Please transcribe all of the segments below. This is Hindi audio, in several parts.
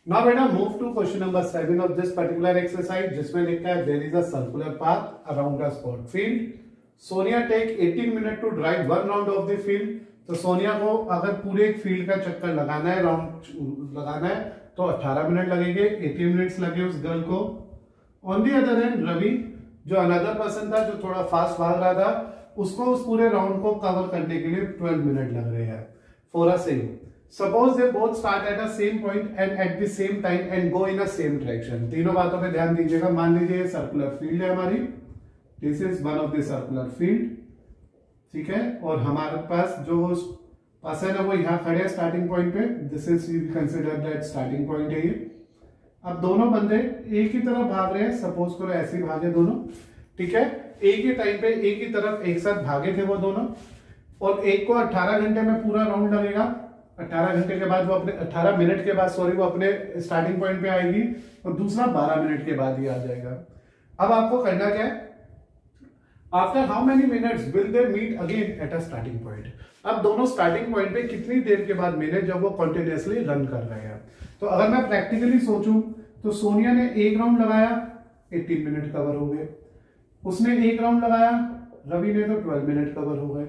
नाउ बेटा move to question number 7 of this particular exercise, जिसमें लिखा है there is a circular path around a sport field. Sonia take 18 minute to drive one round of the field. तो सोनिया को अगर पूरे एक फील्ड का चक्कर लगाना है, राउंड लगाना है, तो 18 मिनट लगेंगे। 18 मिनट्स लगे उस गर्ल को। On the other hand Ravi, जो अनदर पर्सन था, जो थोड़ा फास्ट भाग रहा था, उसको उस पूरे राउंड को कवर करने के लिए 12 मिनट लग रहे हैं for a same. Suppose they both start at a same point and at the same time and go in a same direction। तीनों बातों पे ध्यान दीजिएगा। मान लीजिए सर्कुलर फील्ड है हमारी, this is one of the circular field, ठीक है। और हमारे पास जो पर्सन है वो यहाँ खड़े हैं स्टार्टिंग पॉइंट पे। This is you consider that starting point है ये। अब दोनों बंदे एक ही तरफ भाग रहे हैं, सपोज करो ऐसे ही भागे दोनों, ठीक है। एक ही टाइम पे एक ही तरफ एक साथ भागे थे वो दोनों, और एक को 18 घंटे में पूरा राउंड लगेगा। 18 घंटे के बाद वो अपने 18 मिनट के बाद सॉरी वो अपने स्टार्टिंग पॉइंट पे आएगी, और दूसरा 12 मिनट के बाद ही आ जाएगा। अब आपको करना क्या है, after how many minutes will they meet again at a starting point. अब दोनों स्टार्टिंग पॉइंट पे कितनी देर के बाद मिले जब वो कंटिन्यूअसली रन कर रहे हैं। तो अगर मैं प्रैक्टिकली सोचूं तो सोनिया ने एक राउंड लगाया, 18 मिनट कवर हो गए। उसने एक राउंड लगाया, रवि ने तो 12 मिनट कवर हो गए।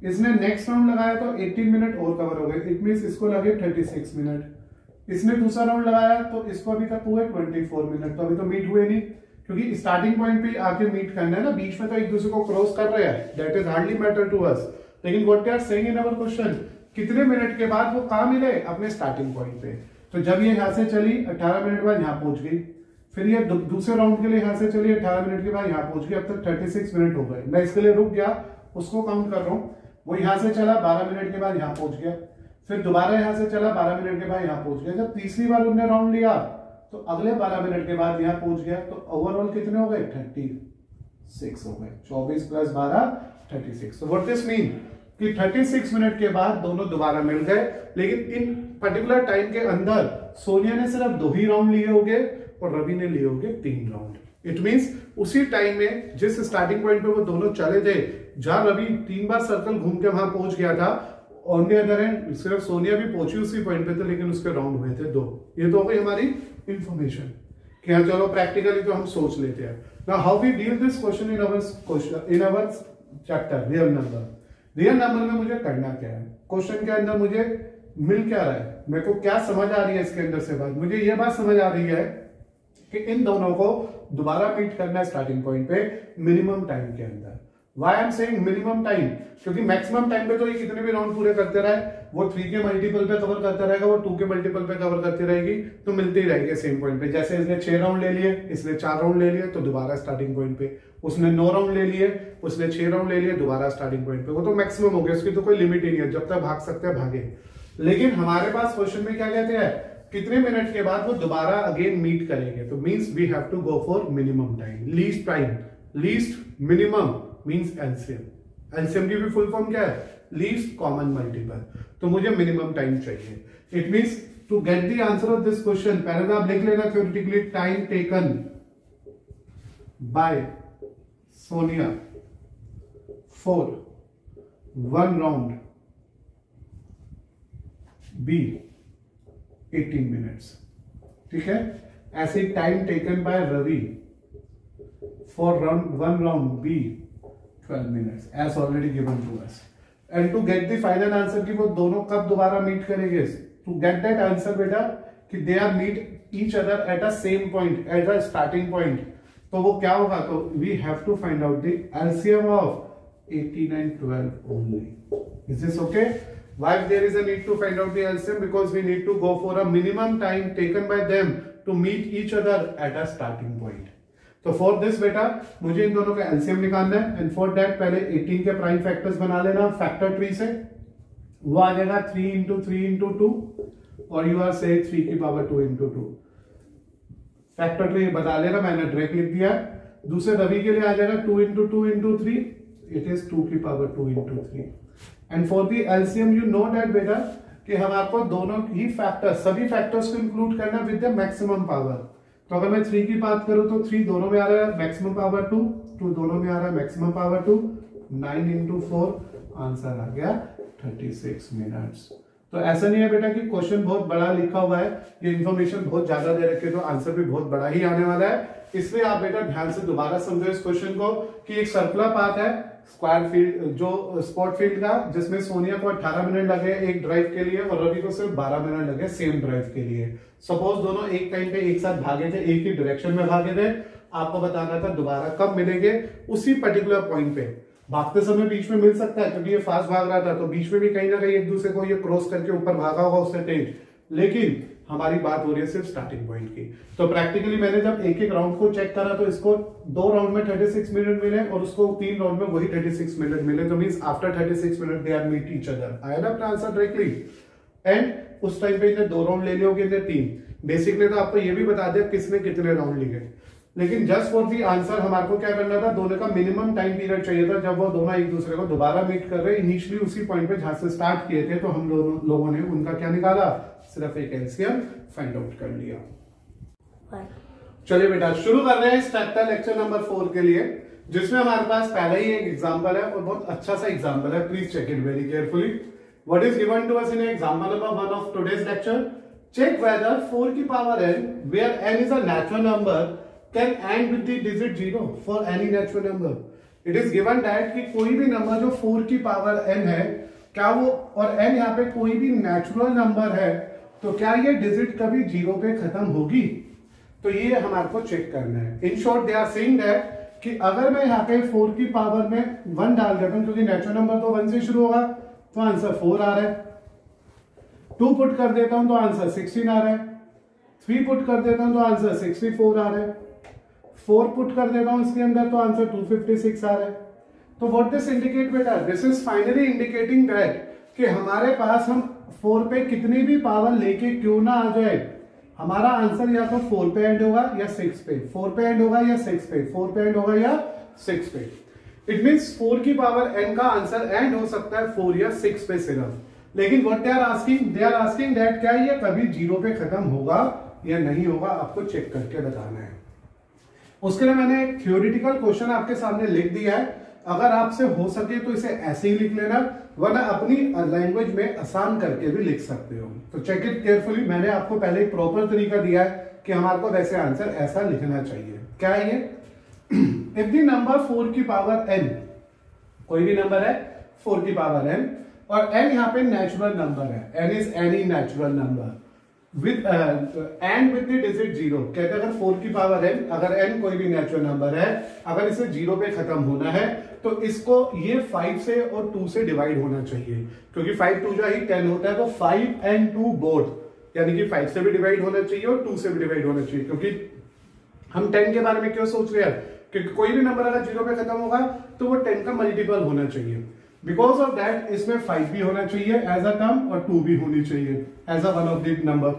इसने नेक्स्ट राउंड लगाया तो 18 मिनट और कवर हो गए, इट मींस इसको लगे 36 मिनट। इसने दूसरा राउंड लगाया तो इसको अभी तक हुए 24 मिनट। तो अभी तो मीट हुए नहीं, क्योंकि स्टार्टिंग पॉइंट पे आके मीट करना है ना, बीच में तो एक दूसरे को क्रॉस कर रहे हैं, that is hardly matter to us. लेकिन what we are saying in our question, कितने मिनट के बाद वो कहां मिले, अपने स्टार्टिंग पॉइंट पे। तो जब ये यहां से चली 18 मिनट बाद यहां पहुंच गई, फिर ये दूसरे राउंड के लिए यहां से चली 18 मिनट के बाद यहां पहुंच गई, अब तक 36 मिनट हो गए। मैं इसके लिए रुक गया, उसको काउंट कर रहा हूं। वो यहां से चला 12 मिनट के बाद यहां पहुंच गया, फिर दोबारा यहां से चला 12 मिनट के बाद यहां पहुंच गया। जब तीसरी बार उन्होंने राउंड लिया तो अगले 12 मिनट के बाद यहां पहुंच गया। तो ओवरऑल कितने हो गए, 36 हो गए। 24 प्लस 12 36। तो व्हाट दिस मीन कि 36 मिनट के बाद दोनों दोबारा मिल गए, लेकिन इन पर्टिकुलर टाइम के अंदर सोनिया ने सिर्फ 2 ही राउंड लिए होंगे और रवि ने लिए होंगे 3 राउंड। इट मींस उसी टाइम में जिस स्टार्टिंग पॉइंट पे वो दोनों चले थे, जहां रवि 3 बार सर्कल घूम के वहां पहुंच गया था, ऑन द अदर हैंड सिर्फ सोनिया भी पहुंची उसी पॉइंट पे थे, लेकिन उसके राउंड हुए थे 2। ये तो हो गई हमारी इंफॉर्मेशन कि हाँ चलो प्रैक्टिकली तो हम सोच लेते हैं। Now how we deal this question in our chapter real number. Real number में मुझे करना क्या है, क्वेश्चन के अंदर मुझे मिल क्या रहा है, मेरे को क्या समझ आ रही है इसके अंदर से बात। मुझे ये बात समझ आ रही है कि इन दोनों को दोबारा मीट करना है स्टार्टिंग पॉइंट पे मिनिमम टाइम के अंदर। Why I'm saying minimum time, क्योंकि मैक्सिमम टाइम पे तो ये कितने भी राउंड पूरे करते रहे, वो 3 के मल्टीपल पे कवर करता रहेगा, वो 2 के मल्टीपल पे कवर करती रहेगी, तो मिलते ही रहेंगे सेम पॉइंट पे। जैसे इसने 6 राउंड ले लिए, इसने 4 राउंड ले लिए, तो दोबारा स्टार्टिंग पॉइंट पे। उसने 9 राउंड ले लिए, उसने 6 राउंड ले लिए, दोबारा स्टार्टिंग पॉइंट पे। वो तो मैक्सिमम हो गया, उसकी तो कोई लिमिट ही नहीं है, जब तक भाग सकते हैं भागे। लेकिन हमारे पास क्वेश्चन में क्या कहते हैं, कितने मिनट के बाद वो दोबारा अगेन मीट करेंगे। तो means we have to go for minimum time, least time, least minimum means LCM. LCM की भी फुल फॉर्म क्या है, लीस्ट कॉमन मल्टीपल। तो मुझे मिनिमम टाइम चाहिए। It means to get the answer of this question, पहले आप लिख लेना theoretically, time taken by Sonia for 1 round be 18 minutes, ठीक है। ऐसे time taken by Ravi for 1 round be 12 minutes as already given to us. And to get the final answer कि वो दोनों कब दोबारा मीट करेंगे, टू गेट दैट आंसर बेटा कि they are meet each other at a same point at a starting point, तो वो क्या होगा, तो we have to find out the LCM of 18 and 12 only. Is this okay? Why there is a need to find out the LCM? Because we need to go for a minimum time taken by them to meet each other at a starting point. तो for this बेटा मुझे इन दोनों का LCM निकालना है, and for that पहले 18 के प्राइम फैक्टर्स बना लेना फैक्टर ट्री से। वो आ जाएगा 3 into 3 into 2, और यू आर से 3 की पावर 2 into 2। फैक्टर ट्री बता लेना, मैंने डायरेक्ट लिख दिया। दूसरे रवि के लिए आ जाएगा 2 into 2 into 3, इट इज 2 की power 2 into 3। And for the LCM you know that बेटा कि हम आपको दोनों ही फैक्टर्स, सभी फैक्टर्स को इंक्लूड करना विद द मैक्सिमम पावर। तो अगर मैं 3 की बात करूं तो 3 दोनों में आ रहा है मैक्सिमम पावर 2, 2 दोनों में आ रहा है मैक्सिमम पावर 2, 9 into 4 आंसर आ गया 36 मिनट्स। तो ऐसा नहीं है बेटा कि क्वेश्चन बहुत बड़ा लिखा हुआ है, ये इन्फॉर्मेशन बहुत ज्यादा दे रखे तो आंसर भी बहुत बड़ा ही आने वाला है। इसलिए आप बेटा ध्यान से दोबारा समझो इस क्वेश्चन को कि एक सर्कुलर पाथ है स्क्वायर फील्ड जो स्पॉट फील्ड का, जिसमें सोनिया को 18 मिनट लगे एक ड्राइव के लिए और रवि को सिर्फ 12 मिनट लगे सेम ड्राइव के लिए। सपोज दोनों एक टाइम पे एक साथ भागे थे, एक ही डायरेक्शन में भागे थे, आपको बताना था दोबारा कब मिलेंगे, उसी पर्टिकुलर पॉइंट पे। भागते समय बीच में मिल सकता है क्योंकि ये फास्ट भाग रहा था, तो बीच में भी कहीं ना कहीं एक दूसरे को ये क्रॉस करके ऊपर भागा होगा उससे तेज, लेकिन हमारी बात हो रही है सिर्फ स्टार्टिंग पॉइंट की। तो प्रैक्टिकली मैंने जब एक एक राउंड को चेक करा तो इसको 2 राउंड में 36 मिनट मिले और उसको 3 राउंड में वही 36 मिनट मिले, तो means after 36 minute they are meet each other. आया ना अपना आंसर डायरेक्टली। एंड उस टाइम पे इन्हें 2 राउंड ले लियोगे, इन्हें 3। बेसिकली तो आपको ये भी बता दिया किसने कितने राउंड लिए, लेकिन जस्ट फॉर दी आंसर हमारे को क्या करना था, दोनों का मिनिमम टाइम पीरियड चाहिए था जब वो दोनों एक दूसरे को दोबारा मीट कर रहे। इनिशियली उसी पॉइंट पे जहां से स्टार्ट किए थे, तो हम लोगों ने उनका क्या निकाला, सिर्फ एक एलसीएम फाइंड आउट कर लिया। चलिए बेटा शुरू कर रहे हैं स्ट्रक्चर लेक्चर नंबर 4 के लिए, जिसमें हमारे पास पहले ही एक एग्जांपल है और बहुत अच्छा सा एग्जांपल है। Please check it very carefully. What is given to us in example number 1 of today's lecture. Check whether 4 की power n where n is a natural number can end with the digit 0 for any natural number. It is given that कि कोई भी नंबर जो 4 की पावर n है, क्या वो, और n यहाँ पे कोई भी नेचुरल नंबर है, तो क्या ये डिजिट कभी 0 पे खत्म होगी। तो ये हमारे को चेक करना है। In short they are saying that कि अगर मैं यहाँ पे 4 की पावर में 1 डाल देता हूँ, क्योंकि नेचुरल नंबर तो 1 से शुरू होगा, तो आंसर 4 आ रहा है। 2 पुट कर देता हूं तो आंसर 16 आ रहा है। 3 पुट कर देता हूं तो आंसर 64 आ रहा है। 4 पुट कर देता हूं इसके अंदर तो आंसर 256 आ रहा है। तो व्हाट दिस इंडिकेट बेटा, this is finally indicating that कि हमारे पास हम 4 पे कितनी भी पावर लेके क्यों ना आ जाए, हमारा आंसर या तो 4 पे एंड होगा या 6 पे, 4 पे एंड होगा या 6 पे, 4 पे एंड होगा या 6 पे। इट मींस 4 की पावर n का आंसर एंड हो सकता है 4 या 6 पे सिर्फ। लेकिन what they are asking that क्या ये कभी 0 पे खत्म होगा या नहीं होगा, आपको चेक करके बताना है। उसके लिए मैंने एक थ्योरेटिकल क्वेश्चन आपके सामने लिख दिया है। अगर आपसे हो सके तो इसे ऐसे ही लिख लेना, वरना अपनी लैंग्वेज में आसान करके भी लिख सकते हो। तो चेक इट केयरफुली। मैंने आपको पहले एक प्रॉपर तरीका दिया है कि हमारे को वैसे आंसर ऐसा लिखना चाहिए। क्या है ये? इफ द नंबर 4 की पावर n, कोई भी नंबर है 4 की पावर n, और n यहाँ पे नेचुरल नंबर है, n is any natural number with and with the digit 0। कहते हैं अगर 4 की पावर n, अगर n कोई भी नेचुरल नंबर है, अगर इसे 0 पे खत्म होना है तो इसको ये 5 से और 2 से डिवाइड होना चाहिए, क्योंकि 5 2 जा ही 10 होता है। तो 5 and 2 बोथ, यानी कि 5 से भी डिवाइड होना चाहिए और 2 से भी डिवाइड होना चाहिए। क्योंकि हम 10 के बारे में क्यों सोच रहे हैं, क्योंकि कोई भी नंबर अगर 0 पे खत्म होगा तो वो 10 का मल्टीपल होना चाहिए। बिकॉज ऑफ दैट इसमें 5 भी होना चाहिए एज अ टर्म और 2 भी होनी चाहिए as a one of the number.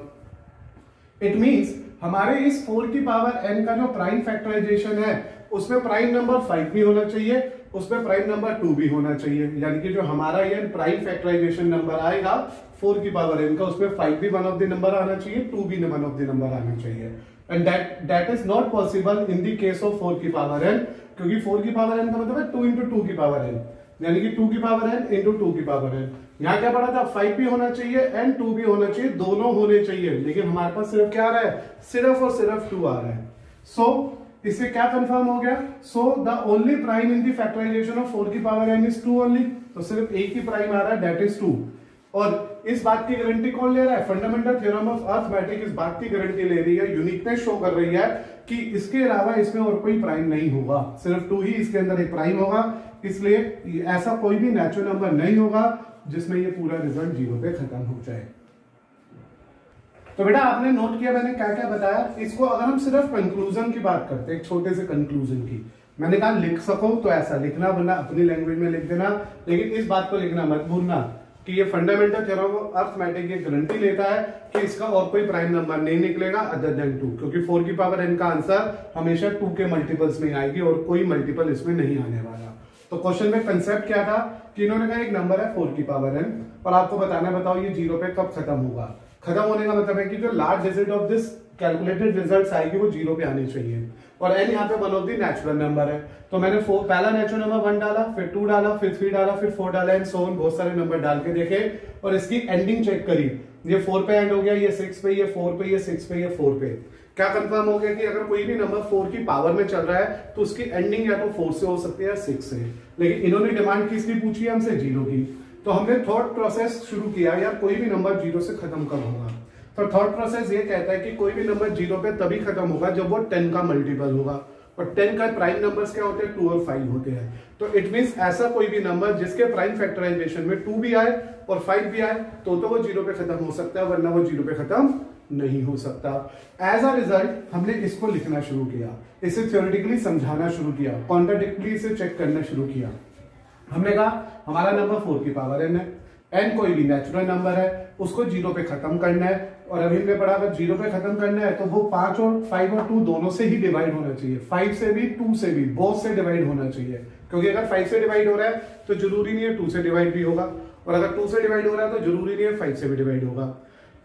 It means हमारे इस 4 की पावर n का जो प्राइम फैक्टराइजेशन है उसमें प्राइम नंबर 5 भी होना चाहिए, उसमें प्राइम नंबर 2 भी होना चाहिए। यानी कि जो हमारा ये प्राइम फैक्टराइजेशन नंबर आएगा 4 की पावर n का, उसमें 5 भी वन ऑफ द नंबर आना चाहिए, 2 भी वन ऑफ द नंबर आना चाहिए। And that is not possible in the case of 4 की पावर n, क्योंकि 4 की पावर n का मतलब है 2 इंटू 2 की पावर n, यानी कि 2 की पावर n इंटू 2 की पावर n। यहाँ क्या पढ़ा था, 5 भी होना चाहिए एंड 2 भी होना चाहिए, दोनों होने चाहिए। लेकिन हमारे पास सिर्फ क्या आ रहा है, सिर्फ और सिर्फ 2 आ रहा है। सो इससे क्या कंफर्म हो गया, so the only prime in the factorization of 4 की पावर n इज 2 ओनली। तो सिर्फ एक ही प्राइम आ रहा है, दैट इज 2। और इस बात की गारंटी कौन ले रहा है, फंडामेंटल थ्योरम ऑफ अरिथमेटिक इस बात की गारंटी ले रही है, यूनिकनेस शो कर रही है कि इसके अलावा इसमें और कोई प्राइम नहीं होगा, सिर्फ 2 ही इसके अंदर एक प्राइम होगा। इसलिए ऐसा कोई भी नेचुरल नंबर नहीं होगा जिसमें ये पूरा रिजल्ट 0 पे खत्म हो जाए। तो बेटा आपने नोट किया मैंने क्या क्या बताया। इसको अगर हम सिर्फ कंक्लूजन की बात करते हैं, एक छोटे से कंक्लूजन की, मैंने कहा लिख सको तो ऐसा लिखना, वरना अपनी लैंग्वेज में लिख देना। लेकिन इस बात को लिखना मत भूलना कि ये फंडामेंटल थ्योरम ऑफ अरिथमेटिक ये गारंटी लेता है कि इसका और कोई प्राइम नंबर नहीं निकलेगा अदर देन 2, क्योंकि 4 की पावर n का आंसर हमेशा 2 के मल्टीपल्स में आएगी और कोई मल्टीपल इसमें नहीं आने वाला। तो क्वेश्चन में कंसेप्ट क्या था कि इन्होंने कहा एक नंबर है 4 की पावर n और आपको बताना, बताओ ये 0 पे कब खत्म होगा। खत्म होने का मतलब है कि जो last digit of this calculated result आएगी वो 0 पे आनी चाहिए। और n यहाँ पे one of the natural number है, तो मैंने पहला नेचुरल नंबर 1 डाला, फिर 2 डाला, फिर 3 डाला, फिर 4 डाला एंड सो ऑन, बहुत सारे नंबर डाल के देखे और इसकी एंडिंग चेक करी। ये 4 पे एंड हो गया, ये 6 पे, ये 4 पे, ये 6 पे, ये 4 पे। क्या कंफर्म हो गया कि अगर कोई भी नंबर 4 की पावर में चल रहा है तो उसकी एंडिंग या तो 4 से हो सकती है या 6 से। लेकिन इन्होंने डिमांड किसकी पूछी है हमसे? 0 की। तो हमने थॉट प्रोसेस शुरू किया, यार कोई भी नंबर 0 से खत्म कब होगा। तो थॉट प्रोसेस ये कहता है कि कोई भी नंबर 0 पे तभी खत्म होगा जब वो 10 का मल्टीपल होगा। और 10 का प्राइम नंबर्स क्या होते हैं? 2 और 5 होते हैं। तो इट मींस ऐसा कोई भी नंबर जिसके प्राइम फैक्टराइजेशन में 2 भी आए और 5 भी आए तो वो 0 पे खत्म हो सकता है, वरना वो 0 पे खत्म नहीं हो सकता। एज अ रिजल्ट हमने इसको लिखना शुरू किया, इसे थ्योरेटिकली समझाना शुरू किया, कॉन्ट्राडिक्टली इसे चेक करना शुरू किया। हमने कहा हमारा नंबर 4 की पावर n है, n कोई भी नेचुरल नंबर है, उसको 0 पे खत्म करना है। और अभी हमने पढ़ा अगर 0 पे खत्म करना है तो वो 5 और 5 और 2 दोनों से ही डिवाइड होना चाहिए, 5 से भी 2 से भी, बोथ से डिवाइड होना चाहिए। क्योंकि अगर 5 से डिवाइड हो रहा है तो जरूरी नहीं है 2 से डिवाइड भी होगा, और अगर 2 से डिवाइड हो रहा है तो जरूरी नहीं है 5 से भी डिवाइड होगा।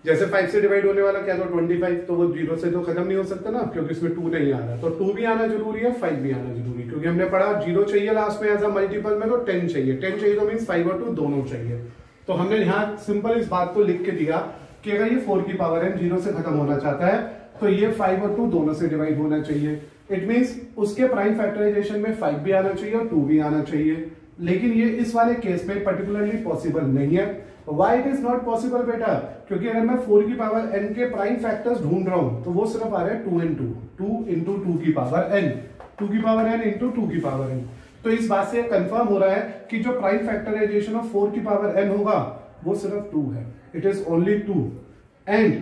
जैसे 5 से डिवाइड होने वाला क्या, तो 25, तो वो 0 से तो खत्म नहीं हो सकता ना, क्योंकि इसमें 2 नहीं आ रहा। तो 2 भी आना जरूरी है, 5 भी आना जरूरी है, क्योंकि हमने पढ़ा 0 चाहिए लास्ट में एज अ मल्टीपल में, तो 10 चाहिए, 10 चाहिए तो मीन्स 5 और 2 दोनों चाहिए। तो हमने यहाँ सिंपल इस बात को लिख के दिया कि अगर ये 4 की पावर n 0 से खत्म होना चाहता है तो ये 5 और 2 दोनों से डिवाइड होना चाहिए। इट मींस उसके प्राइम फैक्टराइजेशन में 5 भी आना चाहिए और 2 भी आना चाहिए। लेकिन ये इस वाले केस में पर्टिकुलरली पॉसिबल नहीं है। Why it is not possible बेटा? क्योंकि अगर मैं 4 की पावर n के प्राइम फैक्टर्स ढूंढ रहा हूं तो वो सिर्फ आ रहे हैं 2 and 2, 2 into 2 की पावर n, 2 की पावर n into 2 की पावर n। तो इस बात से कंफर्म हो रहा है कि जो प्राइम फैक्टराइजेशन ऑफ 4 की पावर n होगा वो सिर्फ 2 है, इट इज ओनली 2। एंड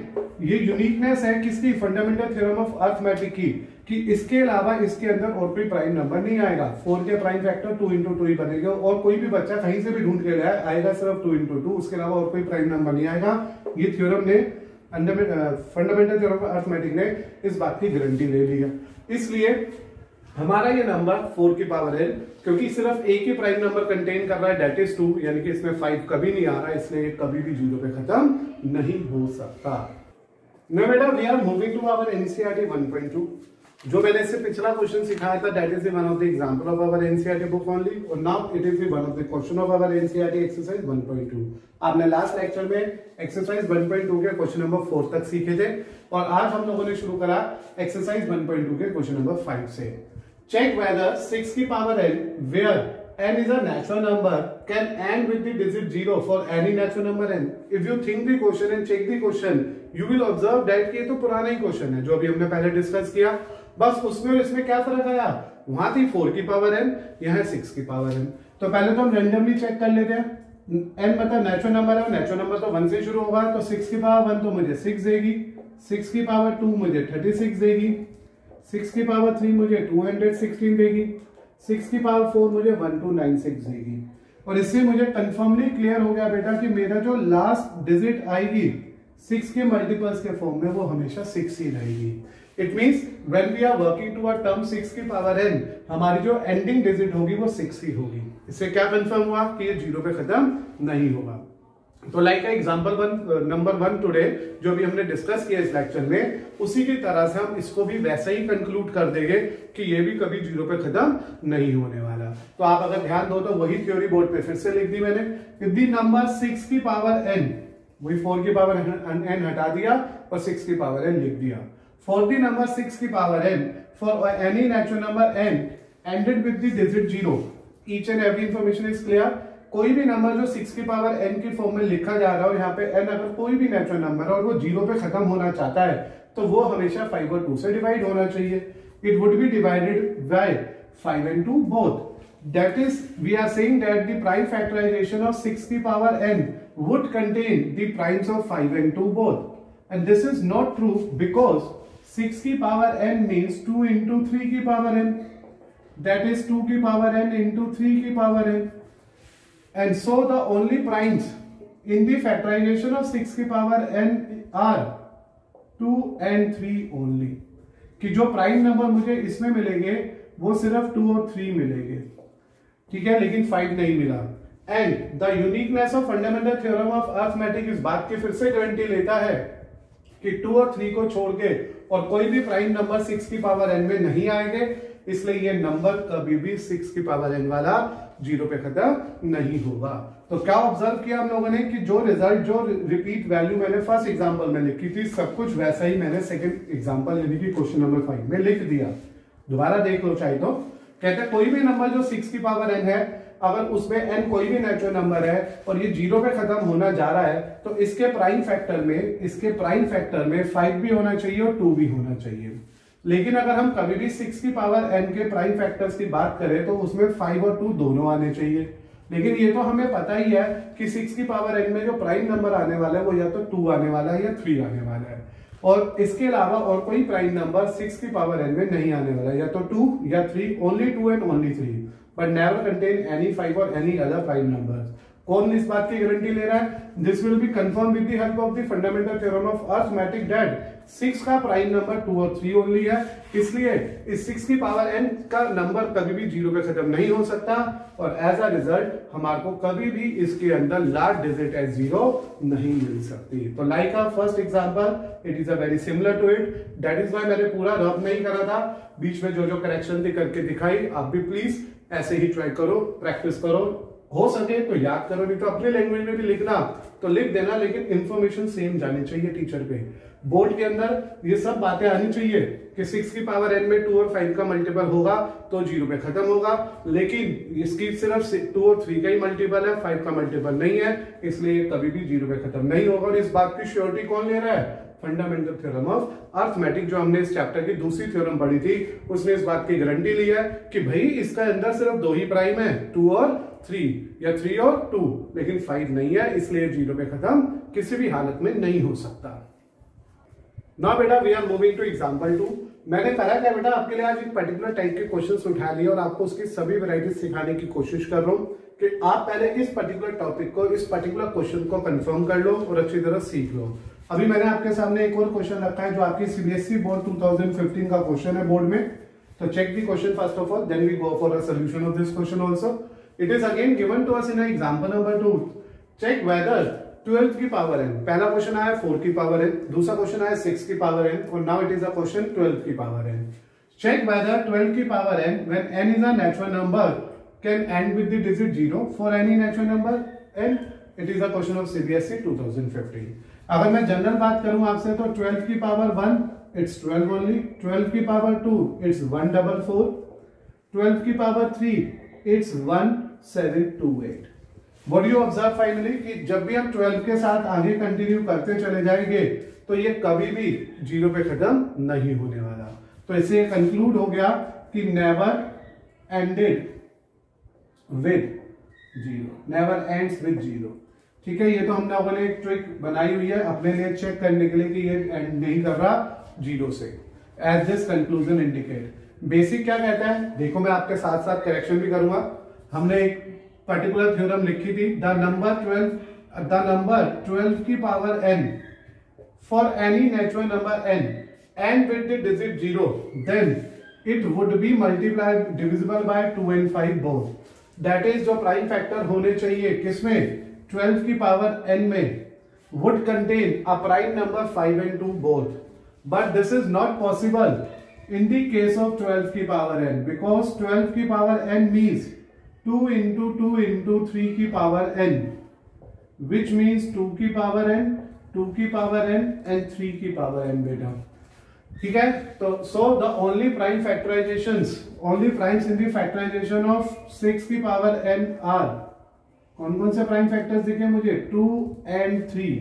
ये यूनिकनेस है किसकी? फंडामेंटल थ्योरम ऑफ अरिथमेटिक की, कि इसके अलावा इसके अंदर और कोई प्राइम नंबर नहीं आएगा। 4 के प्राइम फैक्टर 2 into 2 ही बनेगा, और कोई भी बच्चा कहीं से भी ढूंढ के लाए आएगा सिर्फ 2 into 2, उसके अलावा और कोई प्राइम नंबर नहीं आएगा। ये थ्योरम ने फंडामेंटल थ्योरम ऑफ अरिथमेटिक ने इस बात की गारंटी ले ली है। इसलिए हमारा ये नंबर 4 की पावर n, क्योंकि सिर्फ एक ही प्राइम नंबर कंटेन कर रहा है, दैट इज 2, यानी कि इसमें 5 कभी नहीं आ रहा, इसलिए कभी भी 0 पे खत्म नहीं हो सकता। ना बेटा we are moving to our NCERT 1.2। जो मैंने इससे पिछला क्वेश्चन सिखाया था that is one of the example of our NCERT book only, और now it is one of the question of our NCERT exercise 1.2। आपने लास्ट लेक्चर में एक्सरसाइज 1.2 के क्वेश्चन नंबर 4 तक सीखे थे, और आज हम लोगों ने शुरू करा एक्सरसाइज 1.2 के क्वेश्चन नंबर 5 से। Check whether 6 की power n where n is a natural number can end with the digit 0 for any natural number n. If you think the question and check the question, you will observe that कि ये तो पुराना ही क्वेश्चन है जो अभी हमने पहले डिस्कस किया, बस उसमें और इसमें क्या फर्क आया? वहां थी 4 की पावर n, यहाँ 6 की पावर n। तो पहले तो हम रेंडमली चेक कर लेते हैं। n मतलब नेचुरल नंबर है, नेचुरल नंबर तो 1 से शुरू होगा, तो 6 की पावर 1 तो मुझे 6 देगी, 6 की पावर 2 मुझे 36 देगी, 6 की पावर 3 मुझे 216 देगी, 6 की पावर 4 मुझे 1296 देगी। और इससे मुझे कंफर्मली क्लियर हो गया बेटा कि मेरा जो लास्ट डिजिट आएगी 6 के मल्टीपल्स के फॉर्म में वो हमेशा 6 ही रहेगी। It means when we are working to a term 6 की पावर n, हमारी जो एंडिंग डिजिट होगी वो 6 ही होगी। इससे क्या कंफर्म हुआ कि ये 0 पे खत्म नहीं होगा। तो लाइक एग्जांपल नंबर 1 टुडे जो भी हमने डिस्कस किया इस लेक्चर में, उसी की तरह से हम इसको भी वैसे ही कंक्लूड कर देंगे कि ये भी कभी 0 पे खत्म नहीं होने वाला। तो आप अगर ध्यान दो तो वही थ्योरी बोर्ड पे फिर से लिख दी मैंने। इफ द नंबर 6 की पावर n, वही 4 की पावर n हटा दिया और 6 की पावर n लिख दिया। फॉर द नंबर 6 की power n, for any natural number n ended with the digit 0, each and every information is clear. कोई भी नंबर जो 6 की पावर n की फॉर्म में लिखा जा रहा हो, यहाँ पे n अगर कोई भी नेचुरल नंबर है और वो 0 पे खत्म होना चाहता है तो वो हमेशा 5 और 2 से डिवाइड होना चाहिए। It would B divided by 5 and 2 both. That is, we are saying that the prime factorization of 6 की power n would contain the primes of 5 and 2 both. And this is not true because 6 की power n means 2 into 3 की power n. That is 2 की power n into 3 की power n. And so the only primes in the factorization of 6 की power n are 2 and 3 only. कि जो प्राइम नंबर मुझे इसमें मिलेंगे वो सिर्फ 2 और 3 मिलेंगे, ठीक है, लेकिन 5 नहीं मिला। And the uniqueness of fundamental theorem of arithmetic इस बात की फिर से गारंटी लेता है कि 2 और 3 को छोड़ के और कोई भी प्राइम नंबर 6 की पावर n में नहीं आएंगे, इसलिए ये नंबर कभी भी 6 की पावर n वाला 0 पे खत्म नहीं होगा। तो क्या ऑब्जर्व किया हम लोगों ने कि जो रिजल्ट, जो रिपीट वैल्यू मैंने फर्स्ट एग्जांपल में लिखी थी, सब कुछ वैसा ही मैंने सेकंड एग्जांपल यानी कि क्वेश्चन नंबर 5 में लिख दिया। दोबारा देख लो चाहे तो। कहते हैं कोई भी नंबर जो 6 की पावर n है, अगर उसमें n कोई भी नेचुरल नंबर है और ये 0 पे खत्म होना जा रहा है, तो इसके प्राइम फैक्टर में 5 भी होना चाहिए और 2 भी होना चाहिए। लेकिन अगर हम कभी भी 6 की पावर n के प्राइम फैक्टर्स की बात करें तो उसमें 5 और 2 दोनों आने चाहिए। लेकिन ये तो हमें पता ही है कि 6 की पावर n में जो प्राइम नंबर आने वाला है वो या तो 2 आने वाला है या 3 आने वाला है, और इसके अलावा और कोई प्राइम नंबर 6 की पावर n में नहीं आने वाला है, या तो 2 या 3, only 2 and only 3, but never contain any 5 और एनी अदर प्राइम नंबर्स। कौन इस बात की गारंटी ले रहा है? This will be confirm with the help of the fundamental theorem of arithmetic that 6 का प्राइम नंबर 2 और 3 ओनली है, इसलिए इस 6 की पावर n का नंबर कभी भी 0 पे खत्म नहीं हो सकता, और एज अ रिजल्ट हमारे को कभी भी इसके अंदर लार्ज डिजिट एज 0 नहीं मिल सकती। तो like a first example, it is a very similar to it, that is why मैंने पूरा रब नहीं करा था, बीच में जो जो करेक्शन थी करके दिखाई। आप भी प्लीज ऐसे ही ट्राई करो, प्रैक्टिस करो, हो सके तो याद करो, नहीं तो अपने लैंग्वेज में भी लिखना तो लिख देना, लेकिन इंफॉर्मेशन सेम जानी चाहिए टीचर पे। बोर्ड के अंदर ये सब बातें आनी चाहिए कि 6 की पावर n में 2 और 5 का मल्टीपल होगा तो 0 पे खत्म होगा, लेकिन इसकी सिर्फ 2 और 3 का ही मल्टीपल है, 5 का मल्टीपल नहीं है, इसलिए कभी भी 0 पे खत्म नहीं होगा। और इस बात की श्योरिटी कौन ले रहा है? फंडामेंटल थ्योरम ऑफ अरिथमेटिक, जो हमने इस चैप्टर की दूसरी थ्योरम पढ़ी थी, उसने इस बात की गारंटी ली है कि भाई इसका अंदर सिर्फ 2 ही प्राइम है, 2 और 3 या 3 और 2, लेकिन 5 नहीं है, इसलिए 0 पे खत्म किसी भी हालत में नहीं हो सकता। नाउ बेटा we are moving to example 2। मैंने कहा क्या बेटा, आपके लिए आज एक पर्टिकुलर टाइप के क्वेश्चंस उठा लिए और आपको उसकी सभी वैरायटीज सिखाने की कोशिश कर रहा हूं कि आप पहले इस पर्टिकुलर टॉपिक को, इस पर्टिकुलर क्वेश्चन को कंफर्म कर लो और अच्छी तरह सीख लो। अभी मैंने आपके सामने एक और क्वेश्चन रखा है जो आपकी सीबीएसई बोर्ड 2015 का क्वेश्चन है बोर्ड में। तो check the question first of all, then we go for a solution of this question also. It is again given to us in example number 2। Check whether 12 की पावर n, पहला क्वेश्चन आया 4 की पावर n, दूसरा क्वेश्चन आया 6 की पावर n, और now it is a question 12 की पावर n। चेक वेदर 12 की power n when n is a natural number can end with the digit 0 for any natural number n। It is a question of CBSE 2015। अगर मैं जनरल बात करूं आपसे तो 12 की पावर 1 इट्स 12 ओनली, 12 की पावर 2 इट्स 144, 12 की power 3 it's 1728। What do you observe finally कि जब भी हम 12 के साथ आगे कंटिन्यू करते चले जाएंगे तो ये कभी भी 0 पे खत्म नहीं होने वाला। तो इससे कंक्लूड हो गया कि never ended with 0, never ends with 0। ठीक है, ये तो हम लोगों ने एक ट्रिक बनाई हुई है अपने लिए चेक करने के लिए कि ये एंड नहीं कर रहा 0 से, as this conclusion indicate. Basic क्या कहता है देखो, मैं आपके साथ साथ करेक्शन भी करूंगा। हमने एक पर्टिकुलर थ्योरम लिखी थी, द नंबर 12 की power n for any natural number n end with the digit 0 then it would be multiply divisible by 2 and 5 both. That is जो प्राइम फैक्टर होने चाहिए किसमें, 12 की पावर n में, would contain a prime number 5 and 2 both, but this is not possible in the case of 12 की पावर n, because 12 की power n means 2 into 2 into 3 की पावर n, which means 2 की पावर n, 2 की पावर n and 3 की पावर n बेटा। ठीक है, तो so the only prime factorizations, only primes in the factorization of 6 की पावर n are, कौन कौन से प्राइम फैक्टर्स दिखे मुझे, 2 and 3,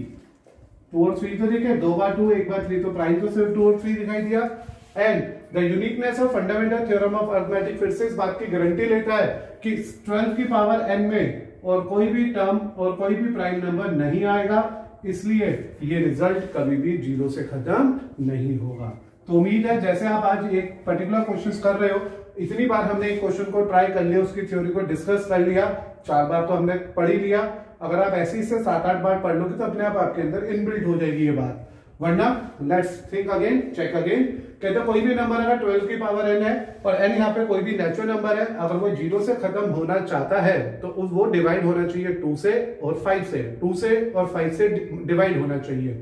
2 और 3 तो दिखे, 2 बार 2 1 बार 3, तो प्राइम तो सिर्फ 2 और 3 दिखाई दिया। And the uniqueness of fundamental theorem of arithmetic फिर से इस बात की गारंटी लेता है कि 12 की पावर n में और कोई भी टर्म और कोई भी प्राइम नंबर नहीं आएगा, इसलिए ये रिजल्ट कभी भी 0 से खत्म नहीं होगा। तो उम्मीद है जैसे आप आज एक पर्टिकुलर क्वेश्चन कर रहे हो, इतनी बार हमने एक क्वेश्चन को ट्राई कर लिया, उसकी थ्योरी को डिस्कस कर लिया, 4 बार तो हमने पढ़ ही लिया। अगर आप ऐसे ही से 7-8 बार पढ़ लोगे तो अपने आप आपके अंदर इनबिल्ट हो जाएगी ये बात। वरना let's think again, check again. कहते हैं कोई भी नंबर अगर 12 की पावर n है और n यहाँ पे कोई भी नेचुरल नंबर है, अगर वो 0 से खत्म होना चाहता है तो वो डिवाइड होना चाहिए 2 से और 5 से, 2 से और 5 से डिवाइड होना चाहिए।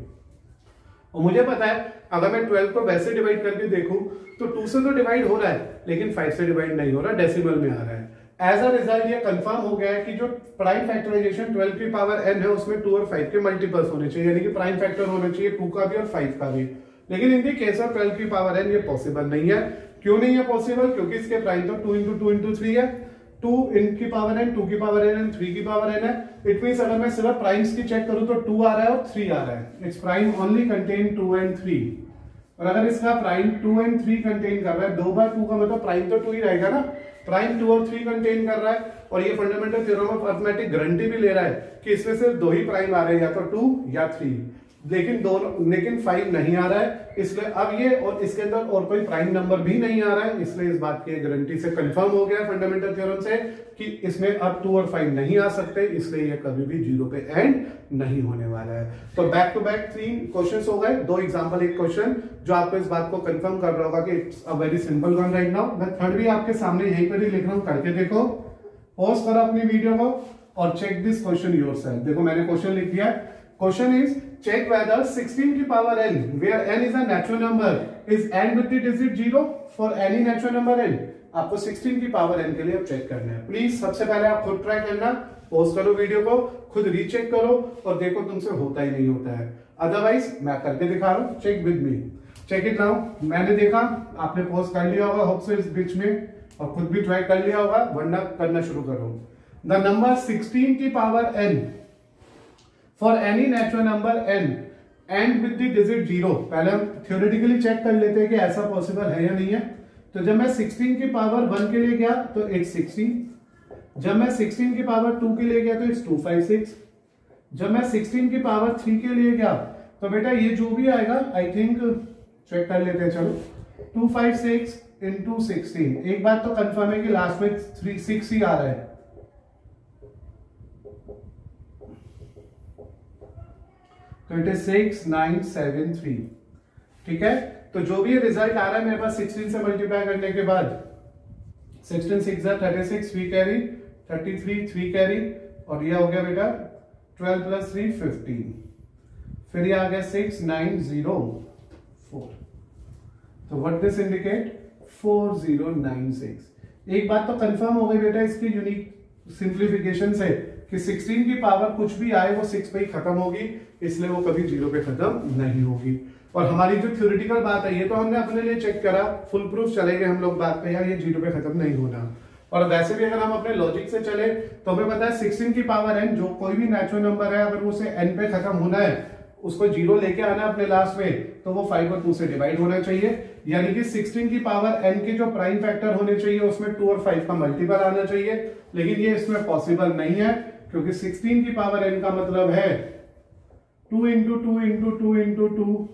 और मुझे पता है अगर मैं 12 को वैसे डिवाइड करके देखूं तो 2 से तो डिवाइड हो रहा है लेकिन 5 से डिवाइड नहीं हो रहा, डेसिमल में आ रहा है। एज अ रिजल्ट ये कंफर्म हो गया है कि जो प्राइम फैक्टराइजेशन 12 की पावर n है उसमें 2 और 5 के मल्टीपल्स होने चाहिए, यानी कि प्राइम फैक्टर होना चाहिए 2 का भी और 5 का भी। लेकिन इन दी केस ऑफ 12 की पावर n ये पॉसिबल नहीं है। क्यों नहीं है पॉसिबल? क्योंकि इसके प्राइम तो 2 इंटू 2 इंटू 3 है, 2 इन की पावर n, 2 की पावर n एंड 3 की पावर n है। इट मींस अगर मैं सिर्फ प्राइम्स की चेक करूं तो 2 आ रहा है और 3 आ रहा है। Its prime only contain 2 and 3। और अगर इसका प्राइम 2 एंड 3 कंटेन कर रहा है, 2 बार 2 का मतलब प्राइम तो 2 ही रहेगा ना, प्राइम 2 और 3 कंटेन कर रहा है। और ये fundamental theorem of arithmetic guarantee भी ले रहा है कि इसमें सिर्फ 2 ही प्राइम आ रहे हैं, या तो 2 या 3, लेकिन 5 नहीं आ रहा है। इसलिए अब ये और इसके अंदर और कोई प्राइम नंबर भी नहीं आ रहा है, इसलिए इस बात की गारंटी से कंफर्म हो गया फंडामेंटल थ्योरम से कि इसमें अब 2 और 5 नहीं आ सकते, इसलिए ये कभी भी 0 पे एंड नहीं होने वाला है। तो बैक टू बैक 3 क्वेश्चंस हो गए, 2 एग्जांपल 1 क्वेश्चन, जो आपको इस बात को कंफर्म कर रहा होगा कि it's a very simple one right now. मैं थर्ड भी आपके सामने यहीं पर ही लिख रहा हूं, करके देखो, पॉज करो अपनी वीडियो को और चेक दिस क्वेश्चन योरसेल्फ। देखो मैंने क्वेश्चन लिख दिया है। क्वेश्चन इज check whether 16 की power n where n is a natural number is n with the digit 0 for any natural number n। आपको 16 की पावर n के लिए अब चेक करना है। प्लीज सबसे पहले आप खुद ट्राई करना, पॉज करो वीडियो को, खुद रीचेक करो और देखो तुमसे होता ही नहीं होता है। अदरवाइज मैं करके दिखा रहा हूं, check with me, check it now. मैंने देखा, आपने पॉज कर लिया होगा होप से इस बीच में, और खुद भी ट्राई कर लिया होगा, वरना करना शुरू करो। द नंबर 16 की power n for any natural number n and with the digit 0। पहले हम theoretically चेक कर लेते हैं कि ऐसा पॉसिबल है या नहीं है। तो जब मैं 16 की पावर 1 के लिए गया तो it's 16, जब मैं 16 की पावर 2 के लिए गया तो it's 256, जब मैं 16 की पावर 3 के लिए गया तो बेटा ये जो भी आएगा, आई थिंक चेक कर लेते हैं, चलो 256 इंटू 16। एक बात तो कंफर्म है कि लास्ट में 6 ही आ रहा है, तो इट इज 6973। ठीक है, तो जो भी रिजल्ट आ रहा है मेरे पास 16 से मल्टीप्लाई करने के बाद 16 6 36 3 कैरी 33 3 कैरी, और ये हो गया बेटा 12 प्लस 3 15, फिर ये आ गया 6904। तो व्हाट दिस इंडिकेट 4096। एक बात तो कंफर्म हो गई बेटा इसकी यूनिक सिंप्लीफिकेशन से कि 16 की पावर कुछ भी आए वो 6 पे ही खत्म होगी, इसलिए वो कभी 0 पे खत्म नहीं होगी। और हमारी जो थ्योरेटिकल बात है ये तो हमने अपने लिए चेक करा, फुल प्रूफ चले गए हम लोग बात पे, यार ये 0 पे खत्म नहीं होना। और वैसे भी अगर हम अपने लॉजिक से चले तो हमें पता है 16 की पावर n, जो कोई भी नेचुरल नंबर है, अगर उसे n पे खत्म होना है, उसको 0 लेके आना अपने लास्ट में, तो वो 5 और 2 से डिवाइड होना चाहिए। यानी कि 16 की पावर n के जो प्राइम फैक्टर होने चाहिए उसमें 2 और 5 का मल्टीपल आना चाहिए, लेकिन ये इसमें पॉसिबल नहीं है, क्योंकि 16 की पावर n का मतलब है 2 इंटू 2 इंटू 2 इंटू 2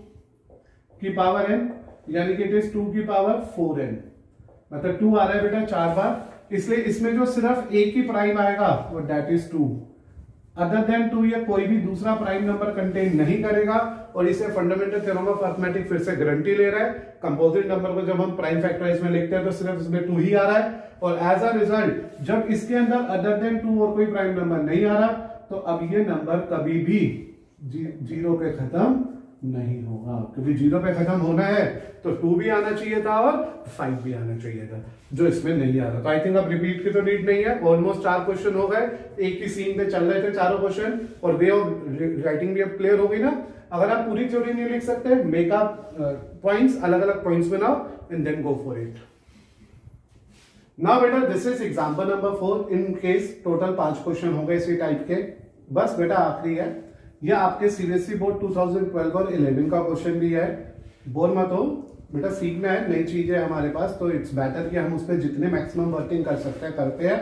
की पावर n, यानी कि इट इज 2 की पावर 4n, मतलब 2 आ रहा है बेटा 4 बार, इसलिए इसमें जो सिर्फ एक ही प्राइम आएगा वो दैट इज 2। अदर देन 2 ये कोई भी दूसरा प्राइम नंबर कंटेन नहीं करेगा, और इसे फंडामेंटल थ्योरम ऑफ अरिथमेटिक फिर से गारंटी ले रहा है। कंपोजिट नंबर को जब हम प्राइम फैक्टराइज में लिखते हैं तो सिर्फ इसमें 2 ही आ रहा है, और एज अ रिजल्ट जब इसके अंदर अदर देन 2 और कोई प्राइम नंबर नहीं आ रहा, तो अब ये नंबर कभी भी 0 पे खत्म नहीं होगा, क्योंकि 0 पे खत्म होना है तो 2 भी आना चाहिए था और 5 भी आना चाहिए था, जो इसमें नहीं आ रहा। तो आई थिंक अब रिपीट की तो नीड नहीं है, ऑलमोस्ट 4 क्वेश्चन हो गए, एक ही सीन पे चल रहे थे चारों क्वेश्चन, और वे ऑफ राइटिंग भी अब क्लियर हो गई ना। अगर आप पूरी थ्योरी नहीं लिख सकते, मेक अप पॉइंट्स, अलग अलग पॉइंट्स बनाओ and then go for it. Now बेटा this is example number 4। In case total 5 question हो गए इसी टाइप के, बस बेटा आखिरी है। यह आपके सीबीएसई बोर्ड 2012 और 11 का क्वेश्चन भी है, बोर मत हो बेटा, सीखना है, नई चीज है हमारे पास, तो इट्स बेटर कि हम उस पर जितने मैक्सिमम वर्किंग कर सकते हैं करते हैं।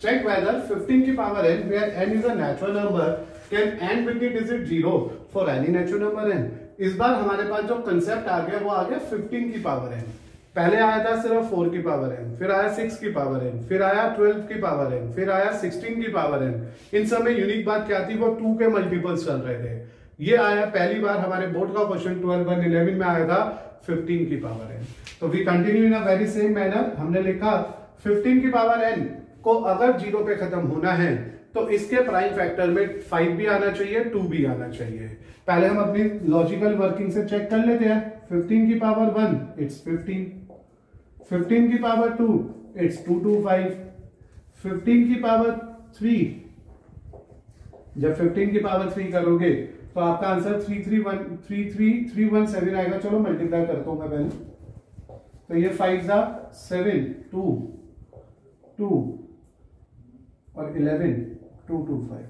चेक वेदर 15 की power n where n is a natural number can end with the digit 0 for any natural number n। इस बार हमारे पास जो कंसेप्ट आ गया वो आ गया 15 की पावर n। पहले आया था सिर्फ 4 की पावर n, फिर आया 6 की पावर n, फिर आया 12 की पावर n, फिर आया 16 की पावर n। इन सब में यूनिक बात क्या थी, वो 2 के मल्टीपल्स चल रहे थे। ये आया पहली बार हमारे बोर्ड का क्वेश्चन 12 और 11 में आया था 15 की पावर n। तो we continue in a very same manner. हमने लिखा 15 की पावर n को अगर 0 पे खत्म होना है तो इसके प्राइम फैक्टर में 5 भी आना चाहिए, 2 भी आना चाहिए। पहले हम अपनी लॉजिकल वर्किंग से चेक कर लेते हैं। 15 की पावर 1 इट्स 15, 15 की पावर 2 इट्स 225, 15 की पावर 3, जब 15 की पावर 3 करोगे तो आपका आंसर 33317 आएगा। चलो मल्टीप्लाई करता हूं मैं पहले, तो ये 5 7 2 2 और 11 225,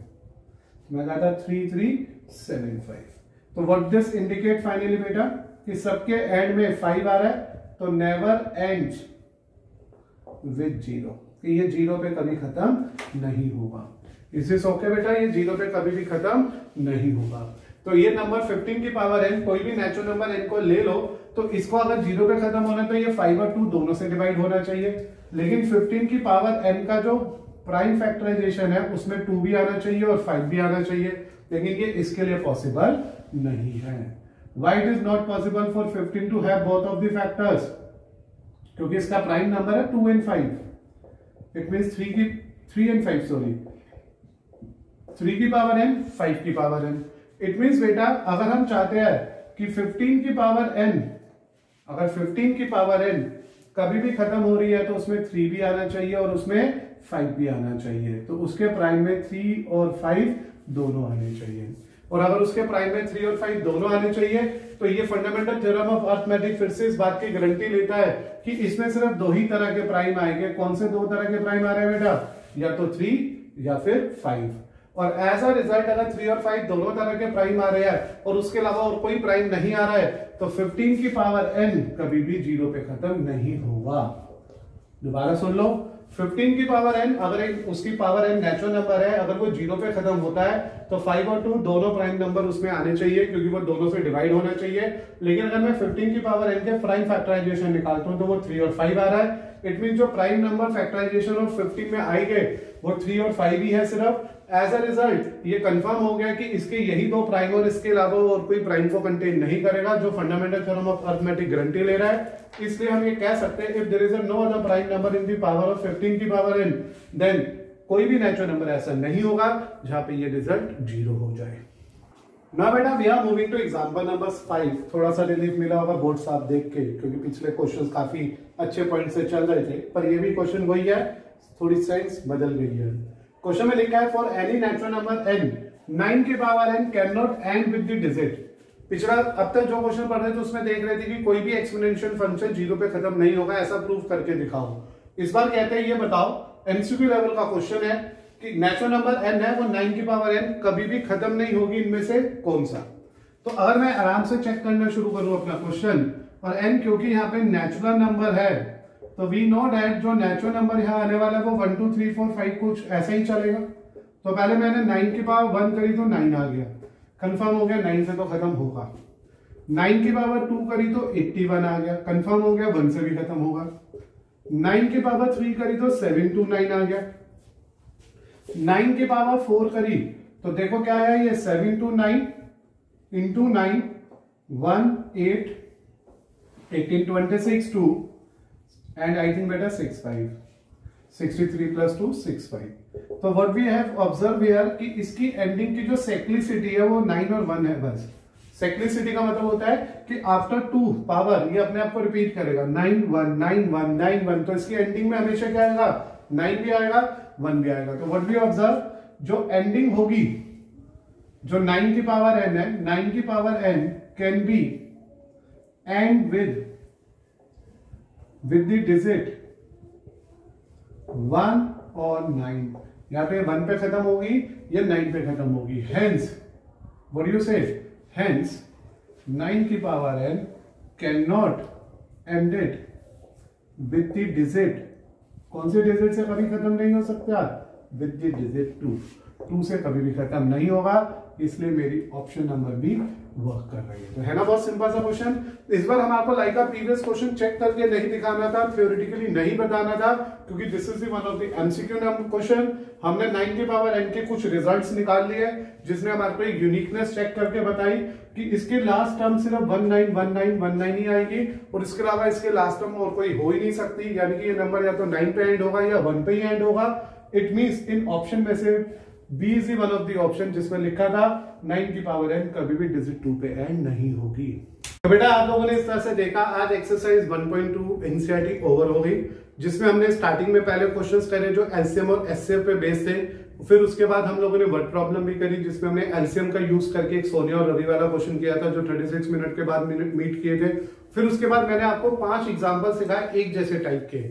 मैं कहा था 3375। तो व्हाट दिस इंडिकेट फाइनली बेटा कि सबके एंड में 5 आ रहा है, तो नेवर एंड्स विद 0, कि ये 0 पे कभी खत्म नहीं होगा। इसे ओके बेटा, ये 0 पे कभी भी खत्म नहीं होगा। तो ये नंबर 15 की पावर n, कोई भी नेचुरल नंबर n को ले लो, तो इसको अगर 0 पे खत्म होना है तो ये 5 और 2 दोनों से डिवाइड होना चाहिए। लेकिन 15 की पावर n का जो प्राइम फैक्टराइजेशन है उसमें 2 भी आना चाहिए और 5 भी आना चाहिए, लेकिन ये इसके लिए पॉसिबल नहीं है। Why it is not possible for 15 to have both of the factors? क्योंकि इसका प्राइम नंबर है 2 and 5, it means 3 and 5 sorry, 3 की पावर n 5 की पावर n। इट मींस बेटा अगर हम चाहते हैं कि 15 की पावर n, अगर 15 की पावर n कभी भी खत्म हो रही है तो उसमें 3 भी आना चाहिए और उसमें 5 भी आना चाहिए, तो उसके प्राइम में 3 और 5 दोनों आने चाहिए। और अगर उसके प्राइम में 3 और 5 दोनों आने चाहिए तो ये फंडामेंटल थ्योरम ऑफ अरिथमेटिक फिर से इस बात की गारंटी लेता है कि इसमें सिर्फ 2 ही तरह के प्राइम आएंगे। कौन से 2 तरह के प्राइम आ रहे हैं बेटा? या तो 3 या फिर 5। और एज अ रिजल्ट अगर 3 और 5 दोनों तरह के प्राइम आ रहे हैं और उसके अलावा और कोई प्राइम नहीं आ रहा है, तो 15 की पावर n कभी भी 0 पे खत्म नहीं होगा। दोबारा सुन लो, 15 की पावर n अगर उसकी पावर n नेचुरल नंबर है, अगर वो 0 पे खत्म होता है तो 5 और 2 दोनों प्राइम नंबर उसमें आने चाहिए, क्योंकि वो दोनों से डिवाइड होना चाहिए। लेकिन अगर मैं 15 की पावर n के प्राइम फैक्टराइजेशन निकालता हूं तो वो 3 और 5 आ रहा है। इट मीन जो प्राइम नंबर फैक्टराइजेशन ऑफ 15 में आएंगे वो 3 और 5 ही है सिर्फ। एज अ रिजल्ट ये कंफर्म हो गया कि इसके यही 2 प्राइम और इसके अलावा और कोई प्राइम को कंटेन नहीं करेगा, जो fundamental theorem of arithmetic guarantee ले रहा है। इसलिए हम ये कह सकते हैं if there is no other prime number in the power of 15 की पावर n, देन कोई भी नेचुरल नंबर ऐसा नहीं होगा जहां पे ये रिजल्ट 0 हो जाए। ना बेटा we are moving to example number 5। थोड़ा सा रिलीफ मिला होगा बोर्ड साफ देख के, क्योंकि पिछले क्वेश्चंस काफी अच्छे पॉइंट से चल रहे थे, पर ये भी क्वेश्चन वही है, थोड़ी सेंस बदल गई है। क्वेश्चन में लिखा है for any natural number n 9 की power n can not and with the digit. पिछला अब तक जो क्वेश्चन पढ़ रहे थे उसमें देख रहे थे कि कोई भी एक्सपोनेंशियल फंक्शन 0 पे खत्म नहीं होगा, ऐसा प्रूव करके दिखाओ। इस बार कहते हैं ये बताओ, एमसीक्यू लेवल का क्वेश्चन है कि नेचुरल नंबर n है वो 9 की पावर n कभी भी खत्म नहीं होगी, इनमें से कौन सा? तो अगर मैं आराम से चेक करना शुरू करूं अपना क्वेश्चन, और n क्योंकि यहाँ पे नेचुरल नंबर है तो वी नो डैट जो नेचुरल नंबर यहाँ आने वाला है वो 1 2 3 4 5 कुछ ऐसा ही चलेगा। तो पहले मैंने 9 की पावर 1 करी तो 9 आ गया, कंफर्म हो गया 9 से तो खत्म होगा। 9 की पावर 2 करी तो 81 आ गया, कंफर्म हो गया 1 से भी खत्म होगा। 9 की पावर 3 करी तो 729 आ गया। 9 की पावर 4 करी तो देखो क्या है, ये 729 into 9 1 8 18 26 2 and I think better 65 63 plus 2 65। तो what we have observed here कि इसकी एंडिंग की जो सेक्लिसिटी है वो 9 और 1 है बस। सेक्लिसिटी का मतलब होता है कि आफ्टर 2 पावर ये अपने आप को रिपीट करेगा 9 1 9 1 9 1, तो इसकी एंडिंग में हमेशा क्या आएगा, 9 भी आएगा 1 भी आएगा। तो what we observe जो एंडिंग होगी, जो 9 की पावर n है, 9 की power n can be and with the digit 1 और 9। यहां पे 1 पे खत्म होगी, ये 9 पे खत्म होगी। Hence, what do you say? Hence, 9 की power n cannot end it with the digit, कौन से डिजिट से कभी खत्म नहीं हो सकता? With the digit 2। 2 से कभी भी खत्म नहीं होगा, इसलिए मेरी ऑप्शन नंबर बी वर्क कर रही है। तो है ना बहुत सिंपल सा क्वेश्चन। इस बार हम आपको लाइक का प्रीवियस क्वेश्चन चेक करके नहीं दिखाना था, थ्योरेटिकली नहीं बताना था, क्योंकि this is one of the MCQ question. हमने 9 की पावर n के कुछ रिजल्ट्स निकाल लिए, जिसने हमारे को एक यूनिकनेस चेक करके बताई कि इसके लास्ट टर्म सिर्फ 191919 ही आएगी, और इसके अलावा इसके लास्ट टर्म और कोई हो ही नहीं सकती, यानी कि ये नंबर या तो 9 पे एंड होगा या 1 पे ही एंड होगा। इट मींस इन ऑप्शन में से B is one of the option जिसमें लिखा था 9 की पावर n कभी भी डिजिट 2 पे एंड नहीं होगी। तो बेटा आप लोगों ने इस तरह से देखा, आज एक्सरसाइज 1.2 एनसीईआरटी ओवर हो गई, जिसमें हमने स्टार्टिंग में पहले क्वेश्चंस करे जो एलसीएम और एचसीएफ पे बेस्ड थे। फिर उसके बाद हम लोगों ने वर्ड प्रॉब्लम भी करी जिसमें हमने एलसीएम का यूज करके एक सोनिया और रवि वाला क्वेश्चन किया था जो 36 मिनट के बाद मीट किए थे। फिर उसके बाद मैंने आपको 5 एग्जाम्पल सिखाए एक जैसे टाइप के,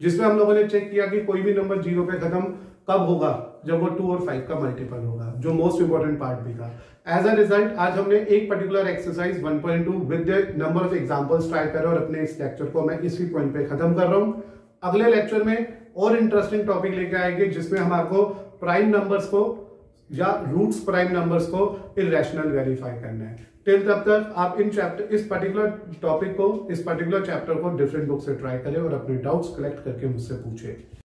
जिसमें हम लोगों ने चेक किया कि कोई भी नंबर 0 पे खत्म कब होगा, जब वो 2 और 5 का मल्टीपल होगा, जो मोस्ट इंपॉर्टेंट पार्ट भी था। एज अ रिजल्ट आज हमने एक particular exercise 1.2 with the number of examples try करा और अपने इस लेक्चर को मैं इसी पॉइंट पे खत्म कर रहा हूं। अगले लेक्चर में और इंटरेस्टिंग टॉपिक लेके आएंगे जिसमें हम आपको प्राइम नंबर्स को या रूट्स प्राइम नंबर्स को इरेशनल वेरीफाई करना है। टिल तब तक आप इस पर्टिकुलर टॉपिक को, इस पर्टिकुलर चैप्टर को डिफरेंट बुक से ट्राई करें और अपने डाउट्स कलेक्ट करके मुझसे पूछें।